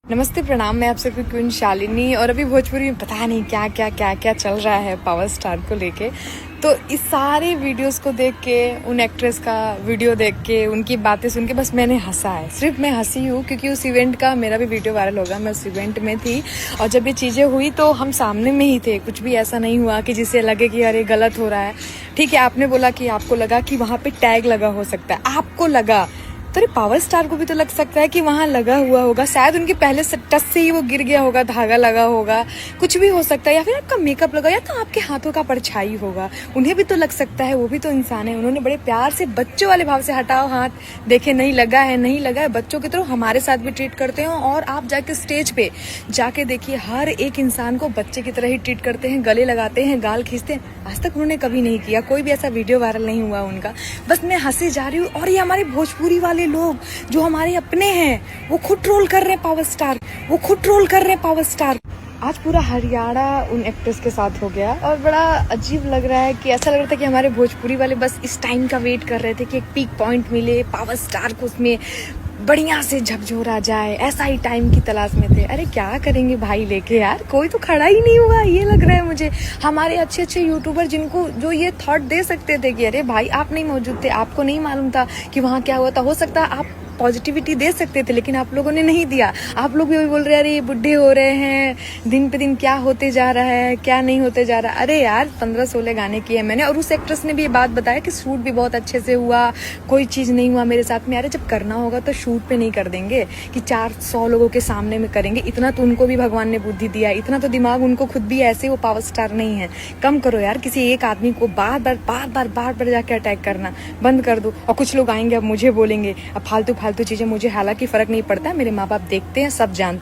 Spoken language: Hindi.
नमस्ते प्रणाम, मैं आप सबकी क्वीन शालिनी। और अभी भोजपुरी में पता नहीं क्या क्या क्या क्या चल रहा है पावर स्टार को लेके। तो इस सारे वीडियोस को देख के, उन एक्ट्रेस का वीडियो देख के, उनकी बातें सुन के बस मैंने हंसा है। सिर्फ मैं हंसी हूँ क्योंकि उस इवेंट का मेरा भी वीडियो वायरल होगा। मैं उस इवेंट में थी और जब ये चीज़ें हुई तो हम सामने में ही थे। कुछ भी ऐसा नहीं हुआ कि जिससे लगे कि अरे गलत हो रहा है। ठीक है, आपने बोला कि आपको लगा कि वहाँ पे टैग लगा हो सकता है, आपको लगा तो पावर स्टार को भी तो लग सकता है कि वहां लगा हुआ होगा। शायद उनके पहले से टच से ही वो गिर गया होगा, धागा लगा होगा, कुछ भी हो सकता है। या फिर आपका मेकअप लगा या तो आपके हाथों का परछाई होगा। उन्हें भी तो लग सकता है, वो भी तो इंसान है। उन्होंने बड़े प्यार से बच्चों वाले भाव से हटाओ हाथ, देखे नहीं लगा है, नहीं लगा है। बच्चों की तरह हमारे साथ भी ट्रीट करते हैं। और आप जाके स्टेज पे जाके देखिए, हर एक इंसान को बच्चे की तरह ही ट्रीट करते हैं, गले लगाते हैं, गाल खींचते हैं। आज तक उन्होंने कभी नहीं किया, कोई भी ऐसा वीडियो वायरल नहीं हुआ उनका। बस मैं हंसे जा रही हूँ। और ये हमारे भोजपुरी वाले लोग जो हमारे अपने हैं, वो खुद ट्रोल कर रहे हैं पावर स्टार, वो खुद ट्रोल कर रहे हैं पावर स्टार। आज पूरा हरियाणा उन एक्ट्रेस के साथ हो गया और बड़ा अजीब लग रहा है कि ऐसा लग रहा था कि हमारे भोजपुरी वाले बस इस टाइम का वेट कर रहे थे कि एक पीक पॉइंट मिले, पावर स्टार को उसमें बढ़िया से झकझोरा जाए। ऐसा ही टाइम की तलाश में थे। अरे क्या करेंगे भाई लेके, यार कोई तो खड़ा ही नहीं हुआ। ये लग रहा है मुझे हमारे अच्छे अच्छे यूट्यूबर जिनको जो ये थॉट दे सकते थे कि अरे भाई आप नहीं मौजूद थे, आपको नहीं मालूम था कि वहाँ क्या हुआ था। हो सकता है आप पॉजिटिविटी दे सकते थे, लेकिन आप लोगों ने नहीं दिया। आप लोग भी वही बोल रहे हैं, अरे ये बुढ़े हो रहे हैं, दिन पे दिन क्या होते जा रहा है, क्या नहीं होते जा रहा। अरे यार 15-16 गाने किए मैंने। और उस एक्ट्रेस ने भी ये बात बताया कि शूट भी बहुत अच्छे से हुआ, कोई चीज़ नहीं हुआ मेरे साथ में। अरे जब करना होगा तो शूट पे नहीं कर देंगे कि 400 लोगों के सामने में करेंगे। इतना तो उनको भी भगवान ने बुद्धि दिया, इतना तो दिमाग उनको खुद भी ऐसे, वो पावर स्टार नहीं है। कम करो यार, किसी एक आदमी को बार बार जाके अटैक करना बंद कर दो। और कुछ लोग आएंगे अब मुझे बोलेंगे अब फालतू चीजें। मुझे हालांकि फर्क नहीं पड़ता, मेरे माँ बाप देखते हैं, सब जानते हैं।